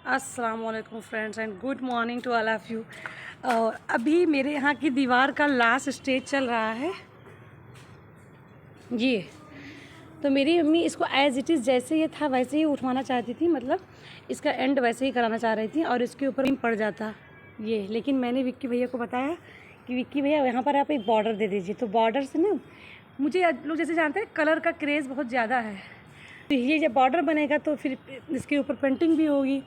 अस्सलाम वालेकुम friends and good morning to all of you. अभी मेरे यहाँ की दीवार का लास्ट स्टेज चल रहा है ये। तो मेरी मम्मी इसको एज़ इट इज़ जैसे ये था वैसे ही उठवाना चाहती थी, मतलब इसका एंड वैसे ही कराना चाह रही थी और इसके ऊपर पड़ जाता ये। लेकिन मैंने विक्की भैया को बताया कि विक्की भैया यहाँ पर आप एक बॉर्डर दे दीजिए। तो बॉर्डर से ना, मुझे लोग जैसे जानते हैं कलर का क्रेज़ बहुत ज़्यादा है, तो ये जब बॉर्डर बनेगा तो फिर इसके ऊपर पेंटिंग भी होगी,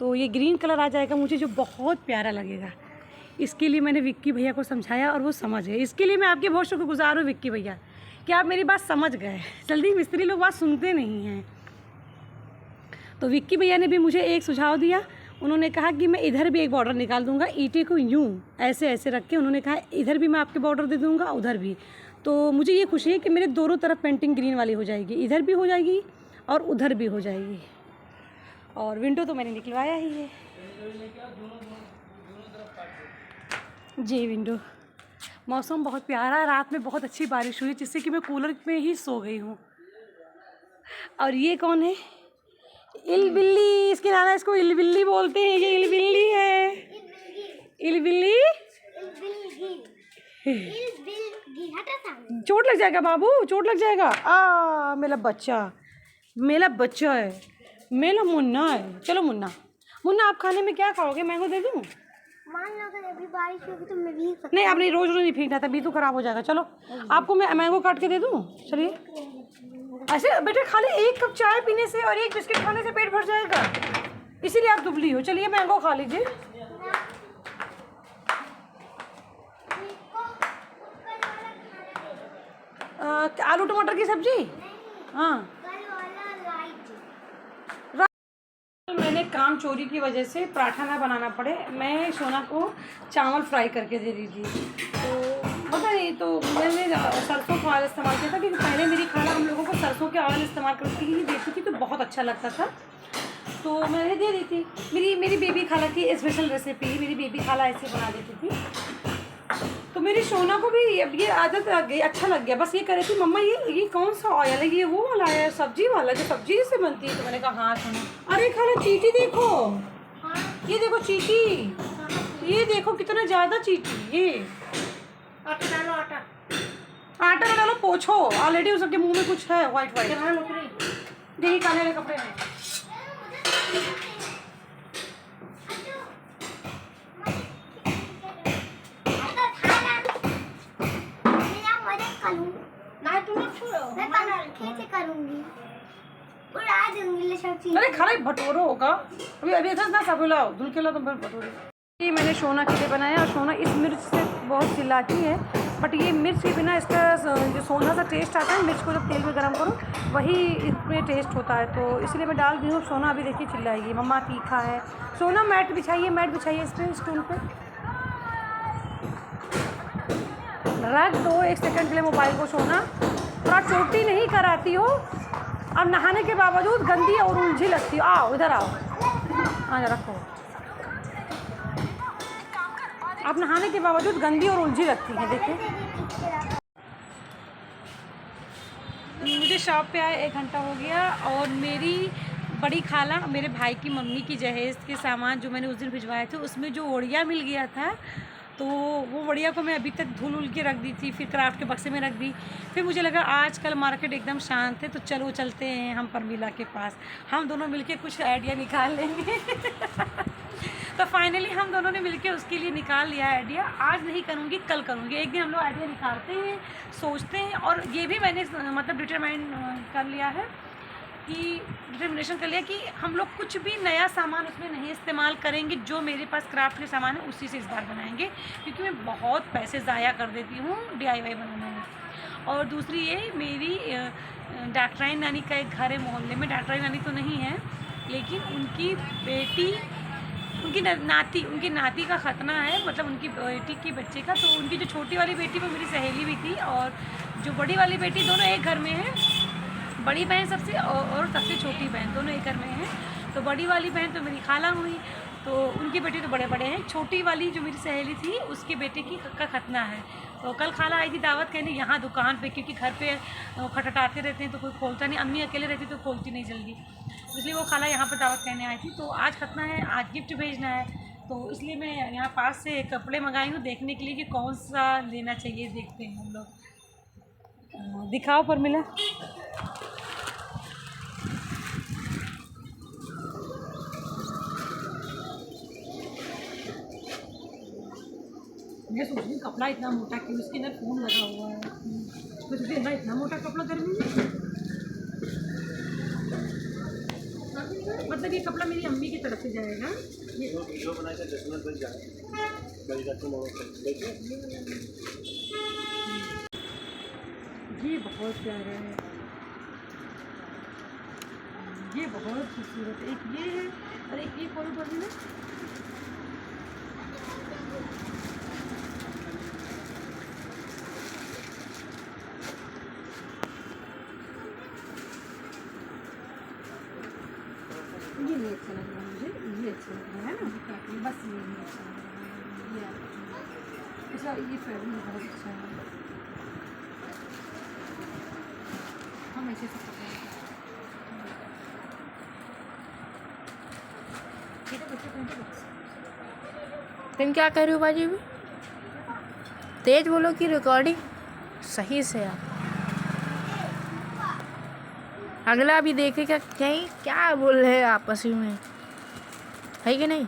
तो ये ग्रीन कलर आ जाएगा मुझे, जो बहुत प्यारा लगेगा। इसके लिए मैंने विक्की भैया को समझाया और वो समझ गए। इसके लिए मैं आपके बहुत शुक्रगुजार हूँ विक्की भैया कि आप मेरी बात समझ गए। जल्दी मिस्त्री लोग बात सुनते नहीं हैं। तो विक्की भैया ने भी मुझे एक सुझाव दिया। उन्होंने कहा कि मैं इधर भी एक बॉर्डर निकाल दूंगा, ईंटे को यूँ ऐसे ऐसे रख के। उन्होंने कहा इधर भी मैं आपके बॉर्डर दे दूंगा, उधर भी। तो मुझे ये खुशी है कि मेरे दोनों तरफ पेंटिंग ग्रीन वाली हो जाएगी, इधर भी हो जाएगी और उधर भी हो जाएगी। और विंडो तो मैंने निकलवाया ही है जी। विंडो, मौसम बहुत प्यारा है, रात में बहुत अच्छी बारिश हुई जिससे कि मैं कूलर में ही सो गई हूँ। और ये कौन है? इलबिल्ली, इसके नाना इसको इलबिल्ली बोलते हैं। ये इलबिल्ली है, इलबिल्ली। चोट लग जाएगा बाबू, चोट लग जाएगा। मेरा बच्चा, मेरा बच्चा है, मेरा मुन्ना है। चलो मुन्ना, मुन्ना आप खाने में क्या खाओगे? मैंगो दे दूँ? मान लो अगर अभी बारिश होगी तो मैं भी नहीं, आप नहीं, रोज रोज नहीं फेंकना था, तो खराब हो जाएगा। चलो आपको मैं मैंगो काट के दे दूँ? चलिए। ऐसे बेटे खाली एक कप चाय पीने से और एक बिस्किट खाने से पेट भर जाएगा, इसीलिए आप दुबली हो। चलिए मैंगो खा लीजिए। आलू टमाटर की सब्जी। हाँ, मैंने काम चोरी की वजह से पराठा ना बनाना पड़े, मैं सोना को चावल फ्राई करके दे दी थी। तो पता नहीं, तो मैंने सरसों का ऑयल इस्तेमाल किया था क्योंकि पहले मेरी खाना हम लोगों को सरसों के ऑयल इस्तेमाल करके ही देती थी, तो बहुत अच्छा लगता था, तो मैंने दे दी थी। मेरी बेबी खाला की स्पेशल रेसिपी, मेरी बेबी खाला ऐसे बना देती थी। तो मेरी सोना को भी अब ये आदत लग गई, अच्छा लग गया। बस ये कह रही थी मम्मा ये कौन सा ऑयल है? ये वो वाला है सब्जी वाला जो सब्जी से बनती है। तो मैंने कहा हाँ सोना। अरे खाला चीटी देखो, ये देखो चीटी, ये देखो कितना ज़्यादा चीटी। ये आटा डालो, आटा आटा डालो, पोछो। ऑलरेडी उसके मुंह में कुछ है वाइट वाइट, देखिए काले वाले कपड़े में। अरे खाना भटोरो होगा, अभी अभी ना सब लाओ धुल के लाओ, तुम भटोरे। ये मैंने सोना के लिए बनाया और सोना इस मिर्च से बहुत चिल्लाती है, बट ये मिर्च के बिना इसका जो सोना सा टेस्ट आता है, मिर्च को जब तेल में गर्म करो वही इसमें टेस्ट होता है, तो इसलिए मैं डाल दी हूँ। सोना अभी देखिए चिल्लाएगी मम्मा तीखा है। सोना मैट बिछाइए, मैट बिछाइए इस पर, स्टूल पे रख दो 1 सेकंड के लिए मोबाइल को। सोना थोड़ा चोटी नहीं कराती हो, अब नहाने के बावजूद गंदी और उलझी लगती हो। आओ इधर आओ, हाँ रखो। आप नहाने के बावजूद गंदी और उलझी लगती है। देखिए मुझे शॉप पे आए 1 घंटा हो गया और मेरी बड़ी खाला मेरे भाई की मम्मी की जहेज़ के सामान जो मैंने उस दिन भिजवाए थे उसमें जो ओड़िया मिल गया था, तो वो बढ़िया को मैं अभी तक धुल के रख दी थी, फिर क्राफ्ट के बक्से में रख दी। फिर मुझे लगा आजकल मार्केट एकदम शांत है, तो चलो चलते हैं हम परमिला के पास, हम दोनों मिलके कुछ आइडिया निकाल लेंगे। तो फाइनली हम दोनों ने मिलके उसके लिए निकाल लिया आइडिया। आज नहीं करूँगी, कल करूँगी। एक दिन हम लोग आइडिया निकालते हैं, सोचते हैं, और ये भी मैंने मतलब डिटरमाइन कर लिया है कि डिटर्मिनेशन कर लिया कि हम लोग कुछ भी नया सामान उसमें नहीं इस्तेमाल करेंगे। जो मेरे पास क्राफ्ट के सामान है उसी से इस बार बनाएंगे, क्योंकि मैं बहुत पैसे ज़ाया कर देती हूँ DIY बनाने में। और दूसरी ये मेरी डॉक्टराइन नानी का एक घर है मोहल्ले में। डॉक्टराइन नानी तो नहीं है, लेकिन उनकी बेटी, उनकी नाती का खतना है, मतलब उनकी बेटी के बच्चे का। तो उनकी जो छोटी वाली बेटी वो मेरी सहेली भी थी, और जो बड़ी वाली बेटी, दोनों एक घर में हैं। बड़ी बहन सबसे और सबसे छोटी बहन दोनों एक घर में हैं। तो बड़ी वाली बहन तो मेरी खाला हुई, तो उनकी बेटी तो बड़े बड़े हैं। छोटी वाली जो मेरी सहेली थी उसके बेटे का खतना है, तो कल खाला आई थी दावत कहने यहाँ दुकान पे, क्योंकि घर पे खटखटाते रहते हैं तो कोई खोलता नहीं, अम्मी अकेले रहती तो खोलती नहीं जल्दी, इसलिए वो खाला यहाँ पर दावत कहने आई थी। तो आज खतना है, आज गिफ्ट भेजना है, तो इसलिए मैं यहाँ पास से कपड़े मंगाई हूँ देखने के लिए कि कौन सा लेना चाहिए। देखते हैं हम लोग। दिखाओ पर मिला। मैं सोच रही हूँ कपड़ा इतना मोटा क्यों, इसके अंदर फोन लगा हुआ है, तो तुझे अंदर इतना मोटा कपड़ा गर्मी में, मतलब ये कपड़ा मेरी अम्मी की तरफ से जाएगा। ये बहुत प्यारा है, ये बहुत खूबसूरत है। एक ये है और एक ये कौन सा है, ये नहीं अच्छा लग रहा है मुझे, ये अच्छा लग रहा है ना, बस ये नहीं अच्छा लग रहा है। अच्छा ये फैब्रिक बहुत अच्छा है, हम ऐसे सब तुम क्या कर रहे हो बाजी भी? तेज बोलो कि रिकॉर्डिंग सही से यार, अगला भी देखेगा कहीं क्या बोल रहे हैं आपस में, है कि नहीं?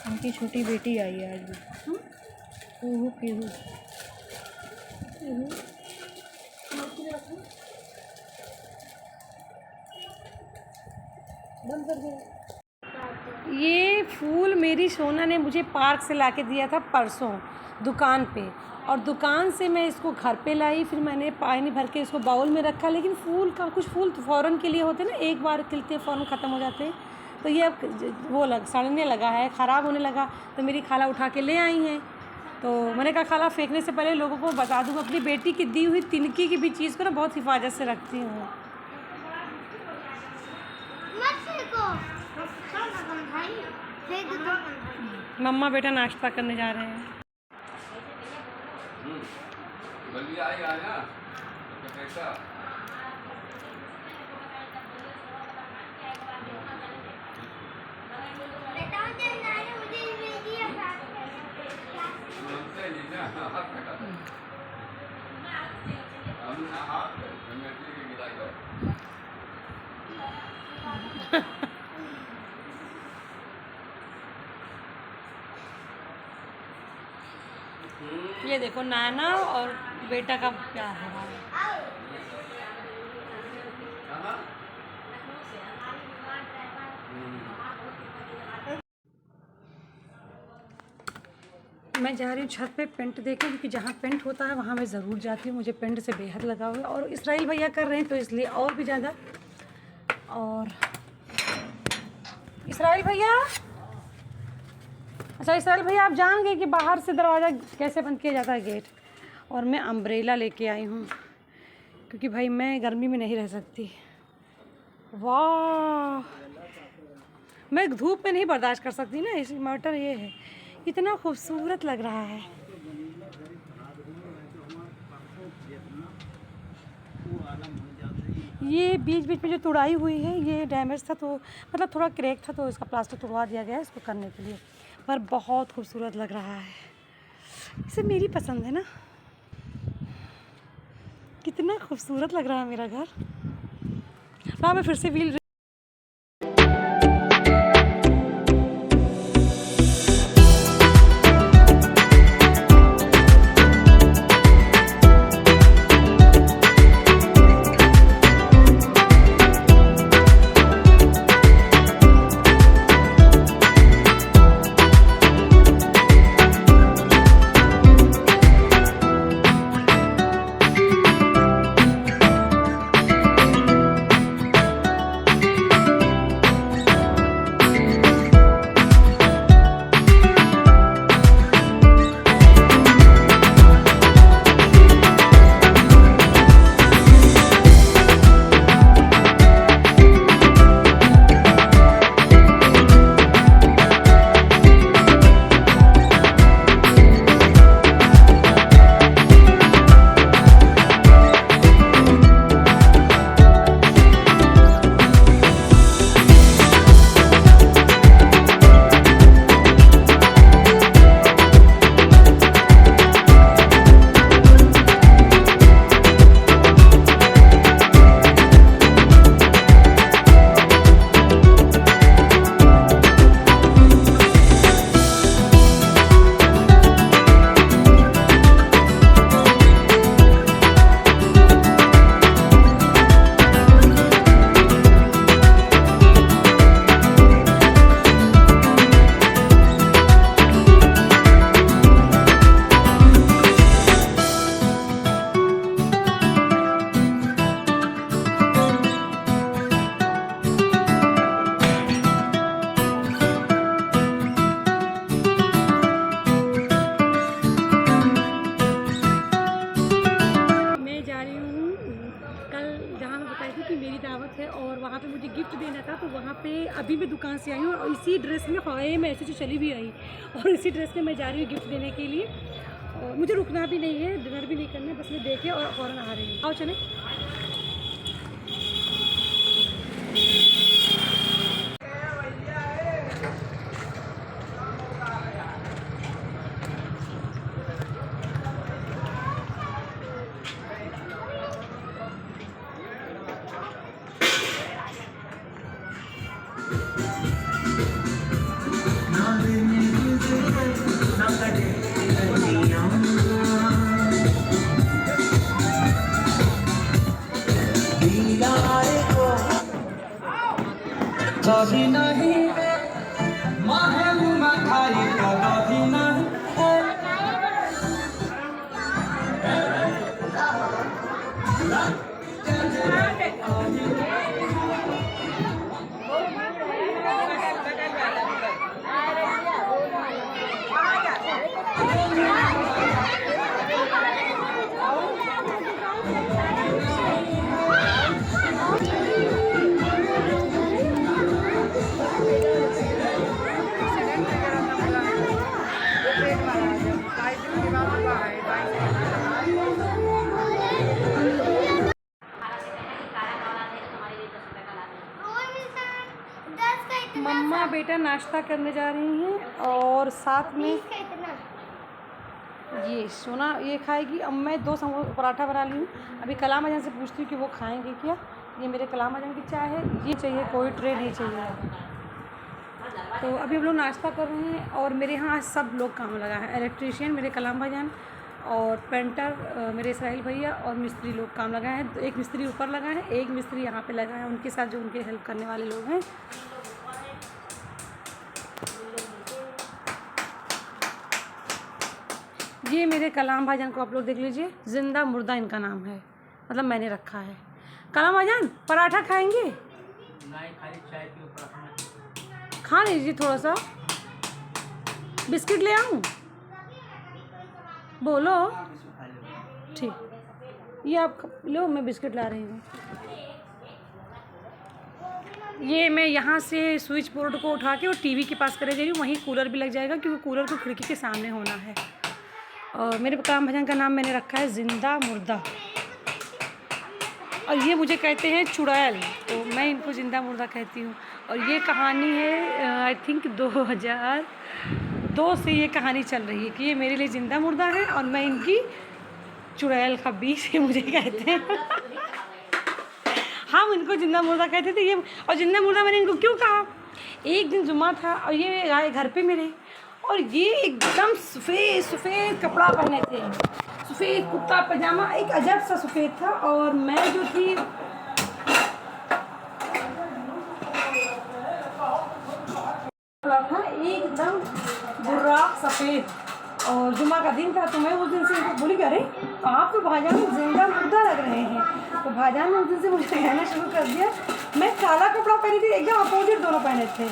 उनकी छोटी बेटी आई है आज भी, पीहू पीहू। ये फूल मेरी सोना ने मुझे पार्क से लाके दिया था परसों दुकान पे, और दुकान से मैं इसको घर पे लाई, फिर मैंने पानी भर के इसको बाउल में रखा। लेकिन फूल का कुछ फूल तो फ़ौरन के लिए होते हैं ना, एक बार खिलते हैं फ़ौरन ख़त्म हो जाते हैं, तो ये अब वो सड़ने लगा है, ख़राब होने लगा। तो मेरी खाला उठा के ले आई हैं, तो मैंने कहा खाला फेंकने से पहले लोगों को बता दूँ, अपनी बेटी की दी हुई तिनकी की भी चीज़ को ना बहुत हिफाजत से रखती हूँ। मम्मा बेटा नाश्ता करने जा रहे हैं। ये देखो नाना और बेटा का प्यार है। मैं जा रही हूँ छत पे पेंट देखने, क्योंकि जहाँ पेंट होता है वहाँ मैं ज़रूर जाती हूँ, मुझे पेंट से बेहद लगाव है, और इसराइल भैया कर रहे हैं तो इसलिए और भी ज़्यादा। और इसराइल भैया, अच्छा इसराइल भैया आप जान गए कि बाहर से दरवाज़ा कैसे बंद किया जाता है, गेट। और मैं अम्ब्रेला लेके आई हूँ, क्योंकि भाई मैं गर्मी में नहीं रह सकती। वाह, मैं धूप में नहीं बर्दाश्त कर सकती ना, इस मैटर ये है। कितना खूबसूरत लग रहा है। ये बीच बीच में जो तुड़ाई हुई है ये डैमेज था, तो मतलब थोड़ा क्रैक था, तो इसका प्लास्टर तुड़वा दिया गया है इसको करने के लिए। पर बहुत खूबसूरत लग रहा है, इसे मेरी पसंद है ना। कितना खूबसूरत लग रहा है मेरा घर। हाँ मैं फिर से व्हील तो वहाँ पे अभी मैं दुकान से आई हूँ और इसी ड्रेस में हवाई में ऐसे जो चली भी आई और इसी ड्रेस में मैं जा रही हूँ गिफ्ट देने के लिए। और मुझे रुकना भी नहीं है, डिनर भी नहीं करना है, बस मैं देखे और फ़ौरन आ रही हूँ। आओ चले। कभी नहीं माहे मुना खाई कभी नहीं मम्मा बेटा नाश्ता करने जा रही हैं और साथ में ये सोना ये खाएगी। अब मैं 2 पराठा बना ली हूँ। अभी कलाम अजान से पूछती हूँ कि वो खाएंगे क्या। ये मेरे कलाम अजान की चाय है, ये चाहिए, कोई ट्रे नहीं चाहिए। तो अभी हम लोग नाश्ता कर रहे हैं और मेरे यहाँ आज सब लोग काम लगा है। इलेक्ट्रीशियन मेरे कलाम भाईजान और पेंटर मेरे इसराइल भैया और मिस्त्री लोग काम लगा है। तो एक मिस्त्री ऊपर लगा है, एक मिस्त्री यहाँ पे लगा है, उनके साथ जो उनके हेल्प करने वाले लोग हैं। ये मेरे कलाम भाईजान को आप लोग देख लीजिए, जिंदा मुर्दा इनका नाम है, मतलब मैंने रखा है। कलाम भाईजान पराठा खाएंगे? नहीं, खाली चाय पियो, पराठा मत। खा लीजिए थोड़ा सा। बिस्किट ले आऊँ? बोलो। ठीक, ये आप लो, मैं बिस्किट ला रही हूँ। ये मैं यहाँ से स्विच बोर्ड को उठा के और टीवी के पास करे जा रही हूँ, वहीं कूलर भी लग जाएगा क्योंकि कूलर को खिड़की के सामने होना है। और मेरे कलाम भाईजान का नाम मैंने रखा है जिंदा मुर्दा और ये मुझे कहते हैं चुड़ैल, तो मैं इनको जिंदा मुर्दा कहती हूँ। और ये कहानी है आई थिंक 2002 से ये कहानी चल रही है कि ये मेरे लिए जिंदा मुर्दा है और मैं इनकी चुड़ैल खब्बी से मुझे कहते हैं। हम इनको जिंदा मुर्दा कहते थे ये। और जिंदा मुर्दा मैंने इनको क्यों कहा, एक दिन जुम्मा था और ये आए घर पे मेरे और ये एकदम सफ़ेद सफ़ेद कपड़ा पहने थे, सफ़ेद कुर्ता पजामा, एक अजब सा सफ़ेद था। और मैं जो थी था एकदम बुर्राक सफ़ेद। और जुम्मा का दिन था तो मैं उस दिन से इनको बोली, अरे आप तो भाईजान जिंदा मुर्दा लग रहे हैं। तो भाईजान ने उस दिन से मुझे कहना शुरू कर दिया। मैं काला कपड़ा पहनी थी, एकदम अपोजिट दोनों पहने थे।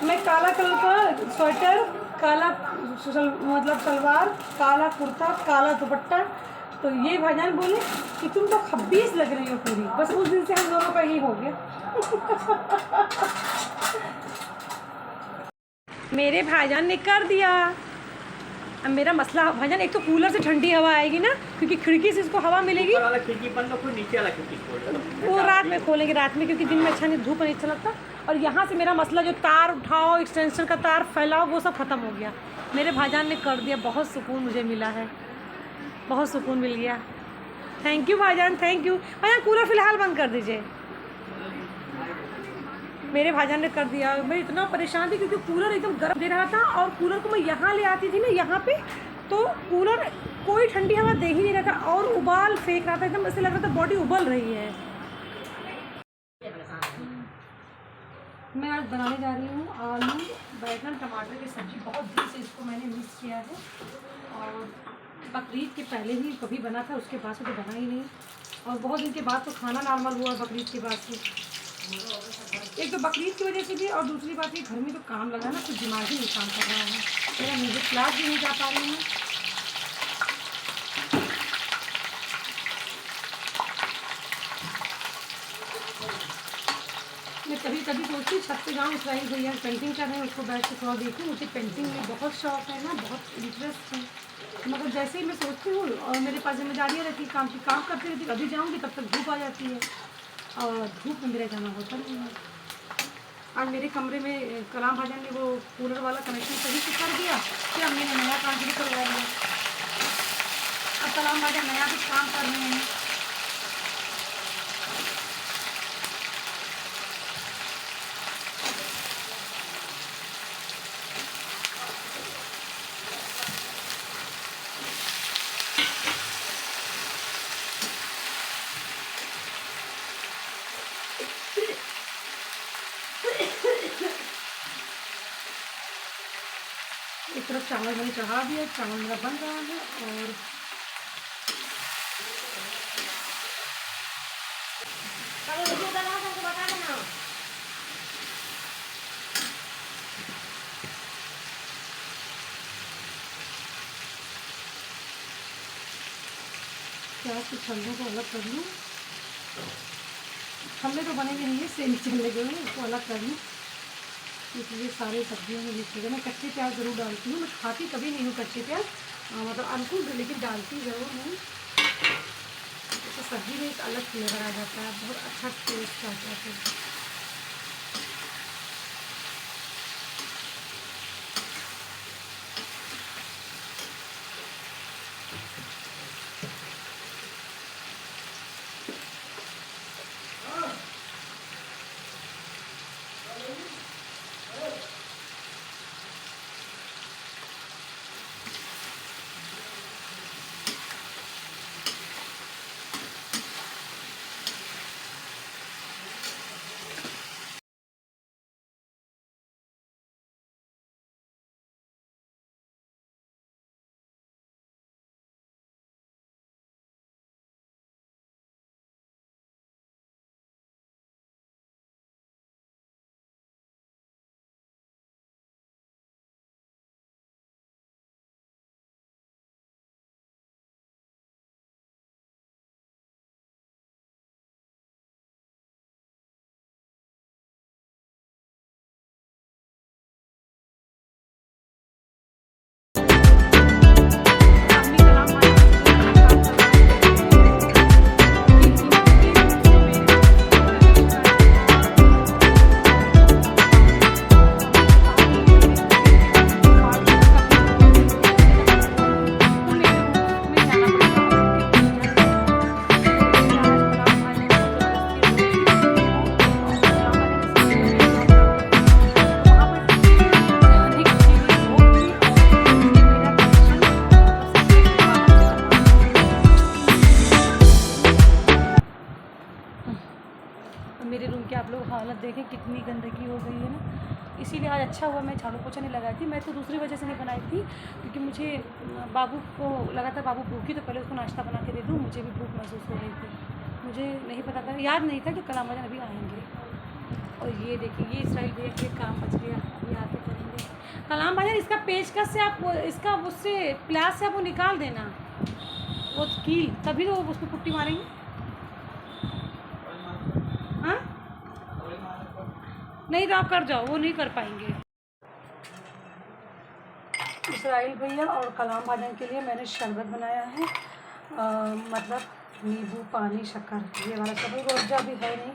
मैं काला कलर का स्वेटर, काला मतलब सलवार, काला कुर्ता, काला दुपट्टा। तो ये भाईजान बोले कि तुम तो खब्बीस लग रही हो पूरी। बस उस दिन से हम दोनों का यही हो गया। मेरे भाईजान ने कर दिया। अब मेरा मसला भाईजान, एक तो कूलर से ठंडी हवा आएगी ना क्योंकि खिड़की से इसको हवा मिलेगी। ऊपर वाला खिड़की बंद रखो, नीचे वाला खिड़की खोल दो। वो रात में खोलेंगे, रात में, क्योंकि दिन में अच्छा नहीं, धूप नहीं अच्छा लगता। और यहाँ से मेरा मसला जो तार उठाओ, एक्सटेंशन का तार फैलाओ, वो सब ख़त्म हो गया। मेरे भाईजान ने कर दिया, बहुत सुकून मुझे मिला है, बहुत सुकून मिल गया। थैंक यू भाईजान, थैंक यू। भाईजान कूलर फ़िलहाल बंद कर दीजिए। मेरे भाईजान ने कर दिया। मैं इतना परेशान थी क्योंकि कूलर एकदम गर्म दे रहा था और कूलर को मैं यहाँ ले आती थी ना, यहाँ पे, तो कूलर कोई ठंडी हवा दे ही नहीं रहा था और उबाल फेंक रहा था, एकदम ऐसे लग रहा था बॉडी उबल रही है। मैं आज बनाने जा रही हूँ आलू बैगन टमाटर की सब्ज़ी। बहुत दिन से इसको मैंने मिस किया है और बकरीद के पहले ही कभी बना था, उसके बाद से तो बना ही नहीं। और बहुत दिन के बाद तो खाना नॉर्मल हुआ बकरीद के बाद से। एक तो बकरीद की वजह से भी और दूसरी बात ये घर में जो काम लगा ना, कुछ दिमाग ही नहीं काम कर रहा है। मेरा म्यूजिक क्लास भी नहीं जा पा रही हूँ। मैं कभी कभी सोचती हूँ छत पे जाऊँ, इसराइल भैया पेंटिंग कर रहे हैं, उसको बैठ के थोड़ा देखूँ। मुझे पेंटिंग में बहुत शौक है ना, बहुत इंटरेस्ट है, मगर जैसे ही मैं सोचती हूँ और मेरे पास जिम्मेदारियाँ रहती काम की, काम करती रहती, कभी जाऊँगी तब तक धूप आ जाती है और धूप में मेरा जाना होता नहीं है। आज मेरे कमरे में कलाम भाजन ने वो कूलर वाला कनेक्शन सही से कर दिया, फिर अम्मी ने नया काम शुरू करवा दिया। अब कलाम भाजन नया कुछ काम कर रहे हैं। एक तरफ चावल मैंने चढ़ा दिया, चावल मेरा बन रहा है। और अरे वीडियो बना करके बता देना। प्याज के छल्लों को अलग कर लूँ, छल्ले तो बने भी नहीं है, सेम छल्ले जो है उसको अलग कर लूँ, क्योंकि ये सारे सब्जियों में मिक्स हो गए। मैं कच्चे प्याज ज़रूर डालती हूँ, मैं खाती कभी नहीं हूँ कच्चे प्याज, मतलब अनुकूल, लेकिन डालती ज़रूर हूँ। तो सब्ज़ी में एक अलग फ्लेवर आ जाता है, बहुत अच्छा टेस्ट आता है फिर। मेरे रूम की आप लोग हालत देखें कितनी गंदगी हो गई है ना, इसीलिए आज अच्छा हुआ मैं झाड़ू पोछा नहीं लगाई थी। मैं तो दूसरी वजह से नहीं बनाई थी, क्योंकि मुझे बाबू को लगा था बाबू भूखी तो पहले उसको नाश्ता बना के दे दूँ, मुझे भी भूख महसूस हो रही थी। मुझे नहीं पता था, याद नहीं था कि कलाम भाजन अभी आएंगे। और ये देखिए, ये इसराइल भैया के काम बच गया, अभी आके करेंगे कलाम भाजन। इसका पेचकस से आप इसका उससे प्याज से आप वो निकाल देना, वो कील, तभी तो उसको पुट्टी मारेंगे। हाँ नहीं तो आप कर जाओ, वो नहीं कर पाएंगे। इसराइल भैया और कलाम भाजन के लिए मैंने शरबत बनाया है, मतलब नींबू पानी शक्कर, ये वाला शरबत। रोजा भी है नहीं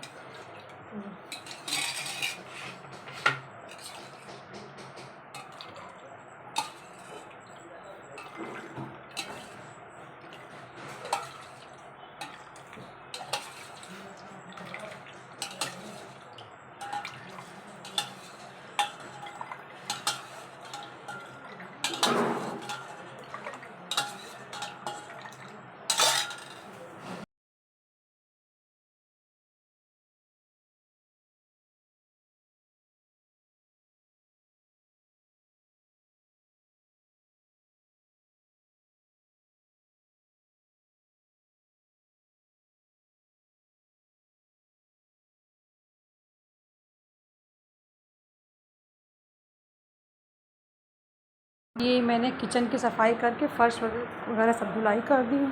तो ये मैंने किचन की सफाई करके फर्श वगैरह सब धुलाई कर दी है।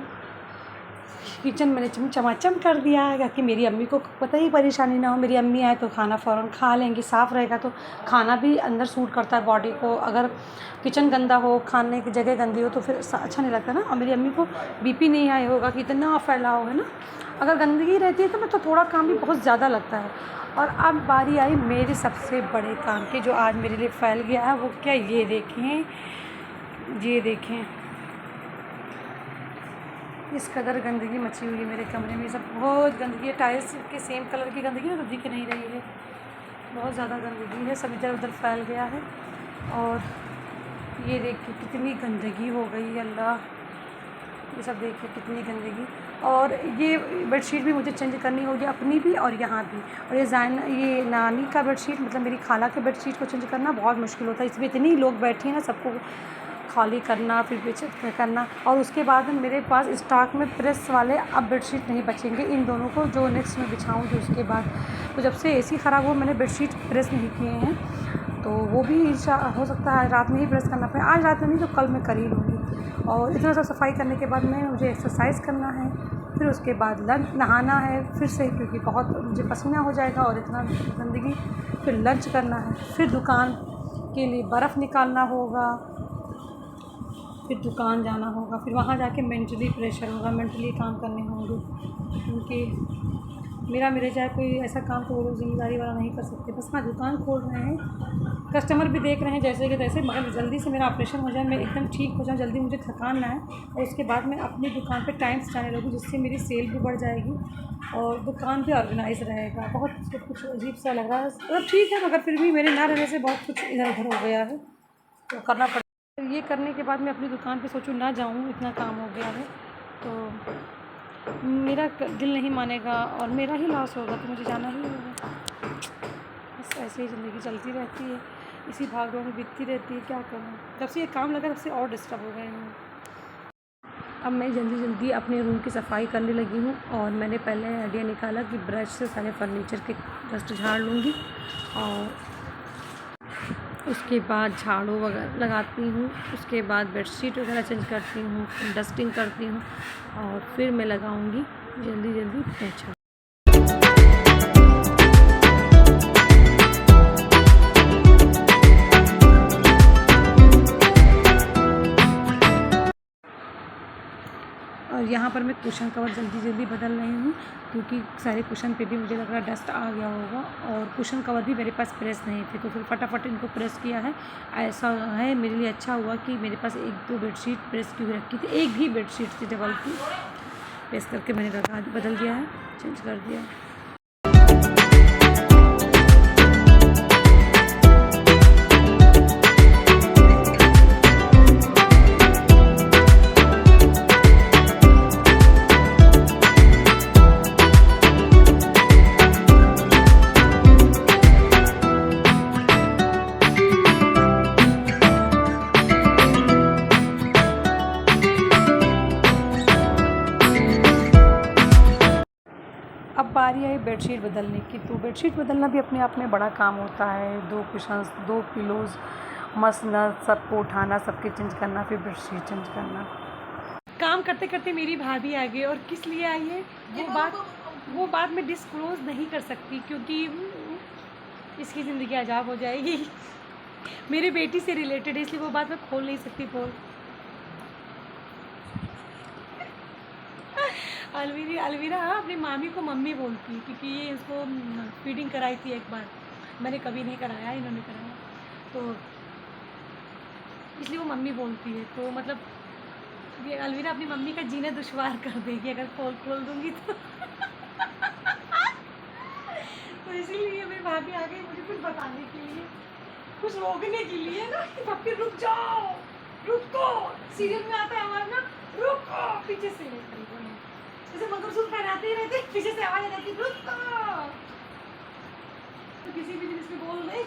किचन मैंने चमाचम कर दिया है ताकि मेरी अम्मी को पता ही परेशानी ना हो। मेरी अम्मी आए तो खाना फ़ौरन खा लेंगी, साफ़ रहेगा तो खाना भी अंदर सूट करता है बॉडी को। अगर किचन गंदा हो, खाने की जगह गंदी हो तो फिर अच्छा नहीं लगता ना। और मेरी अम्मी को बीपी नहीं आया होगा कि इतना फैलाव है ना। अगर गंदगी रहती है तो मैं तो थोड़ा काम भी बहुत ज़्यादा लगता है। और अब बारी आई मेरे सबसे बड़े काम की, जो आज मेरे लिए फैल गया है। वो क्या, ये देखें इस कदर गंदगी मची हुई है मेरे कमरे में। सब बहुत गंदगी है, टाइल्स के सेम कलर की गंदगी ना तो दिख नहीं रही है। बहुत ज़्यादा गंदगी है, सब इधर उधर फैल गया है। और ये देखिए कितनी गंदगी हो गई, अल्लाह। ये सब देखिए कितनी गंदगी। और ये बेडशीट भी मुझे चेंज करनी होगी, अपनी भी और यहाँ भी। और ये नानी का बेडशीट, मतलब मेरी खाला के बेडशीट को चेंज करना बहुत मुश्किल होता है। इसमें इतनी लोग बैठे हैं ना, सबको खाली करना फिर बेच करना। और उसके बाद मेरे पास स्टॉक में प्रेस वाले अब बेडशीट नहीं बचेंगे। इन दोनों को जो नेक्स्ट में बिछाऊँगी उसके बाद। तो जब से एसी ख़राब हुआ मैंने बेडशीट प्रेस नहीं किए हैं, तो वो भी हो सकता है रात में ही प्रेस करना पड़े। आज रात में नहीं तो कल मैं कर ही लूँगी। और इतना सब सफाई करने के बाद में मुझे एक्सरसाइज करना है, फिर उसके बाद नहाना है फिर से, क्योंकि बहुत मुझे पसीना हो जाएगा और इतना गंदगी। फिर लंच करना है, फिर दुकान के लिए बर्फ़ निकालना होगा, फिर दुकान जाना होगा, फिर वहाँ जाके मेंटली प्रेशर होगा, मेंटली काम करने होंगे। क्योंकि मेरे चाहे कोई ऐसा काम तो वो लोग ज़िम्मेदारी वाला नहीं कर सकते। बस हाँ, दुकान खोल रहे हैं, कस्टमर भी देख रहे हैं जैसे कि तैसे, मगर जल्दी से मेरा ऑपरेशन हो जाए, मैं एकदम ठीक हो जाऊँ, जल्दी मुझे थकान ना आए। और उसके बाद मैं अपनी दुकान पे टाइम से जाने लगूँ, जिससे मेरी सेल भी बढ़ जाएगी और दुकान भी ऑर्गेनाइज रहेगा। बहुत कुछ अजीब सा लग रहा है, मतलब ठीक है, मगर फिर भी मेरे ना रहने से बहुत कुछ इधर उधर हो गया है, तो करना पड़ेगा। ये करने के बाद मैं अपनी दुकान पे सोचूं ना जाऊं, इतना काम हो गया है तो मेरा दिल नहीं मानेगा और मेरा ही लॉस होगा, तो मुझे जाना ही होगा। बस ऐसे ही ज़िंदगी चलती रहती है, इसी भागदौड़ में बीतती रहती है। क्या करूं, जब से ये काम लगा तब से और डिस्टर्ब हो गए हूँ। अब मैं जल्दी अपने रूम की सफाई करने लगी हूँ। और मैंने पहले आइडिया निकाला कि ब्रश से सारे फर्नीचर के डस्ट झाड़ लूँगी और उसके बाद झाड़ू वगैरह लगाती हूँ। उसके बाद बेडशीट वगैरह चेंज करती हूँ, डस्टिंग करती हूँ और फिर मैं लगाऊँगी जल्दी पोंछा। और यहाँ पर मैं कुशन कवर जल्दी बदल रही हूँ, क्योंकि सारे कुशन पे भी मुझे लग रहा है डस्ट आ गया होगा। और कुशन कवर भी मेरे पास प्रेस नहीं थे, तो फिर फटाफट इनको प्रेस किया है। ऐसा है मेरे लिए अच्छा हुआ कि मेरे पास 1-2 बेडशीट प्रेस की हुई रखी थी, एक भी बेडशीट थी डबल की, प्रेस करके मैंने बदल दिया है, चेंज कर दिया है। अब बारी आई बेडशीट बदलने की। तो बेडशीट बदलना भी अपने आप में बड़ा काम होता है। 2 कुशन्स, 2 पिलोज़, मसना सबको उठाना, सबके चेंज करना, फिर बेडशीट चेंज करना। काम करते करते मेरी भाभी आ गई, और किस लिए आई है वो बात मैं डिस्क्लोज़ नहीं कर सकती, क्योंकि इसकी ज़िंदगी अजाब हो जाएगी। मेरी बेटी से रिलेटेड है, इसलिए वो बात मैं खोल नहीं सकती। अलवीरा अपनी मामी को मम्मी बोलती है, क्योंकि ये इसको फीडिंग कराई थी एक बार, मैंने कभी नहीं कराया, इन्होंने कराया, तो इसलिए वो मम्मी बोलती है। तो मतलब ये अलवीरा अपनी मम्मी का जीना दुश्वार कर देगी अगर खोल दूँगी तो। तो इसीलिए मेरी भाभी आ गई मुझे कुछ बताने के लिए, कुछ रोकने के लिए ना, कि पप्पी रुक जाओ, रुको। सीरियल में आता है हमारा ना, रुको, पीछे से जैसे मंगलसूत्र पहनाते ही रहते, पीछे से आवाज आ जाती, रुको। तो किसी भी दिन इसमें बोल नहीं।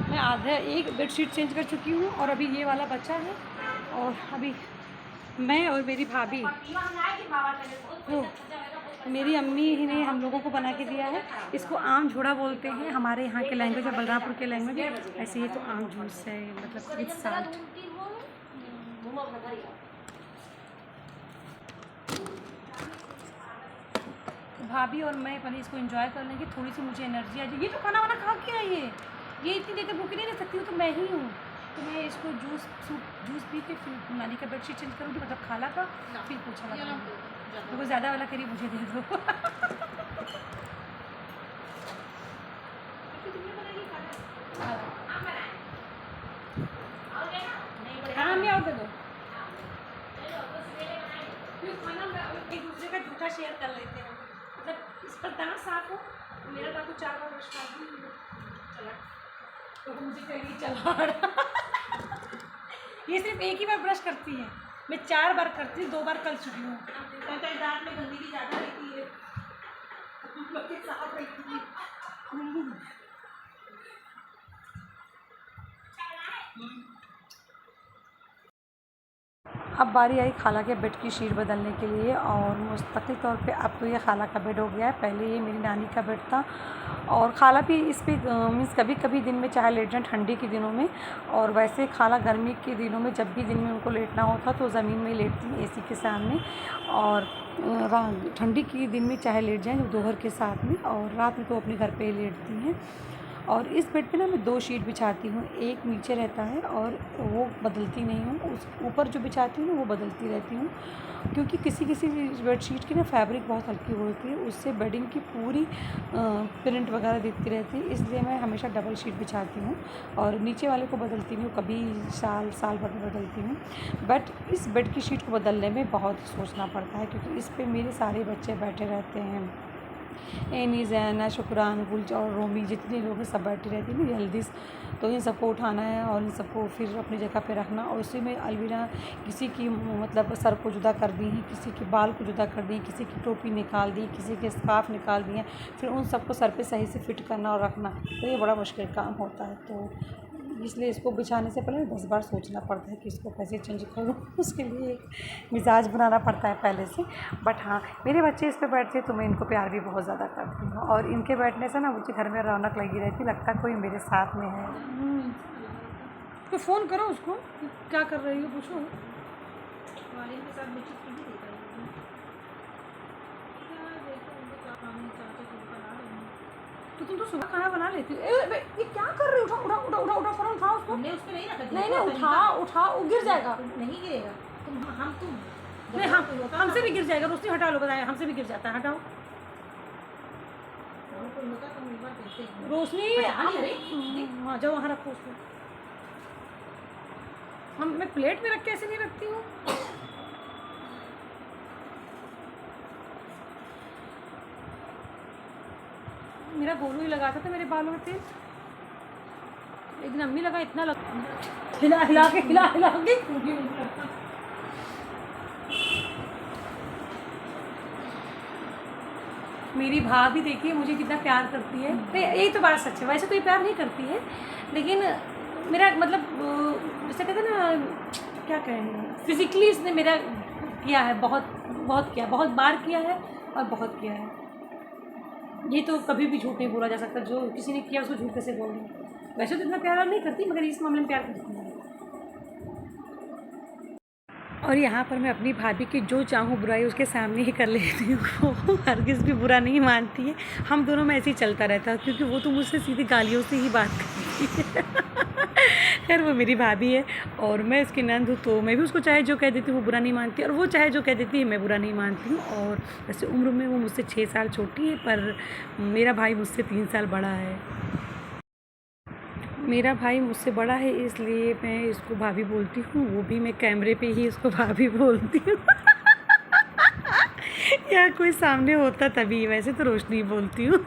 मैं आधा एक बेडशीट चेंज कर चुकी हूँ, और अभी ये वाला बचा है। और अभी मैं और मेरी भाभी, तो मेरी अम्मी ही ने हम लोगों को बना के दिया है। इसको आम झोड़ा बोलते हैं हमारे यहाँ के लैंग्वेज, और बलरामपुर के लैंग्वेज। ऐसे ये तो आम जूस है, मतलब विद साल्ट। तुम अपना घर जाओ। भाभी और मैं पहले इसको एंजॉय कर लेंगे, थोड़ी सी मुझे एनर्जी आ जाएगी। ये तो खाना वाना खा के आई है, ये इतनी देर तक भूखी नहीं रह सकती हूँ, तो मैं ही हूँ। तो मैं इसको जूस पी के फिर नानी का बेडशीट चेंज करूँगी, मतलब खाला का, फिर पोछा लगाऊंगी। तो वो ज़्यादा वाला करीब मुझे दे दो। हाँ मैं और दे दो। एक दूसरे का जूठा शेयर कर लेते हैं, मतलब इस पर दांत साफ हो, मेरा दांत तो 4 बार ब्रश मार दूँ चला, तो मुझे कहेगी चला। ये सिर्फ एक ही बार ब्रश करती है, मैं 4 बार करती हूँ, 2 बार कर चुकी हूँ। कहीं दांत में गंदगी ज़्यादा रहती है, साफ रहती है। अब बारी आई खाला के बेड की शीट बदलने के लिए, और मुस्तकिल तौर पे अब तो ये खाला का बेड हो गया है। पहले ये मेरी नानी का बेड था, और खाला भी इस पर मीन्स कभी कभी दिन में चाहे लेट जाएं ठंडी के दिनों में, और वैसे खाला गर्मी के दिनों में जब भी दिन में उनको लेटना होता तो ज़मीन में लेटती एसी के सामने, और ठंडी के दिन में चाहे लेट जाएँ दोपहर के साथ में, और रात में तो अपने घर पे ही लेटती हैं। और इस बेड पे ना मैं 2 शीट बिछाती हूँ, एक नीचे रहता है और वो बदलती नहीं हूँ, उस ऊपर जो बिछाती हूँ ना वो बदलती रहती हूँ, क्योंकि किसी किसी बेडशीट की ना फैब्रिक बहुत हल्की होती है, उससे बेडिंग की पूरी प्रिंट वगैरह दिखती रहती है, इसलिए मैं हमेशा डबल शीट बिछाती हूँ, और नीचे वाले को बदलती नहीं हूँ, कभी साल भर में बदलती हूँ। बट इस बेड की शीट को बदलने में बहुत सोचना पड़ता है, क्योंकि इस पर मेरे सारे बच्चे बैठे रहते हैं, एनी, जैना, शुक्रान, गुलज और रोमी, जितने लोग हैं सब बैठे रहती हैं ना जल्दी, तो इन सबको उठाना है और इन सबको फिर अपनी जगह पे रखना। और उसी में अलविदा किसी की मतलब सर को जुदा कर दी, किसी के बाल को जुदा कर दी, किसी की टोपी निकाल दी, किसी के स्कार्फ निकाल दिए, फिर उन सबको सर पे सही से फिट करना और रखना, तो ये बड़ा मुश्किल काम होता है। तो इसलिए इसको बिछाने से पहले 10 बार सोचना पड़ता है कि इसको कैसे चेंज करूँ। उसके लिए एक मिजाज बनाना पड़ता है पहले से। बट हाँ, मेरे बच्चे इस पे बैठते हैं तो मैं इनको प्यार भी बहुत ज़्यादा करती हूँ, और इनके बैठने से ना मुझे घर में रौनक लगी रहती, लगता है कोई मेरे साथ में है। तो फ़ोन करो उसको, क्या कर रही हो पूछो। वालिन के साथ बातचीत की नहीं देता है। क्या देखो उनको क्या काम है, चाचा को बना रहे हैं। तो तुम तो सुबह खाना बना लेती हो। ये क्या कर रही हो? उठा उठा उठा उठा उठा फ़ोन उठाओ उसको। हमने उस पे नहीं रखा। नहीं नहीं, उठा वो गिर जाएगा। नहीं गिरेगा। तुम नहीं, हमसे भी गिर जाएगा। रोशनी हटा लो, बताया हमसे भी गिर जाता है, हटाओ। कोई होता तो हम एक बार देखते हैं। रोशनी हाँ जाओ वहाँ रखो उसको। मैं प्लेट में रख के ऐसे नहीं रखती हूँ। मेरा गोलू ही लगाता था मेरे बालों में तेल, एक दिन अम्मी लगा, इतना हिला हिला के मेरी भाभी देखिए मुझे कितना प्यार करती है। नहीं, यही तो बात सच है, वैसे तो ये प्यार नहीं करती है, लेकिन मेरा मतलब जैसे कहते हैं ना, क्या कहें, फिज़िकली इसने मेरा किया है, बहुत किया, बहुत बार किया है और बहुत किया है। ये तो कभी भी झूठ नहीं बोला जा सकता, जो किसी ने किया उसको झूठ कैसे बोल रहे। वैसे तो इतना प्यार नहीं करती, मगर इस मामले में प्यार करती हूँ। और यहाँ पर मैं अपनी भाभी की जो चाहूँ बुराई उसके सामने ही कर लेती हूँ। वो हरगिज़ भी बुरा नहीं मानती है, हम दोनों में ऐसे ही चलता रहता है, क्योंकि वो तो मुझसे सीधी गालियों से ही बात करती है। खैर वो मेरी भाभी है और मैं इसकी नंद हूँ, तो मैं भी उसको चाहे जो कह देती हूँ वो बुरा नहीं मानती, और वो चाहे जो कह देती है मैं बुरा नहीं मानती हूँ। और वैसे उम्र में वो मुझसे 6 साल छोटी है, पर मेरा भाई मुझसे 3 साल बड़ा है। मेरा भाई मुझसे बड़ा है इसलिए मैं इसको भाभी बोलती हूँ, वो भी मैं कैमरे पे ही इसको भाभी बोलती हूँ। या कोई सामने होता तभी, वैसे तो रोशनी बोलती हूँ।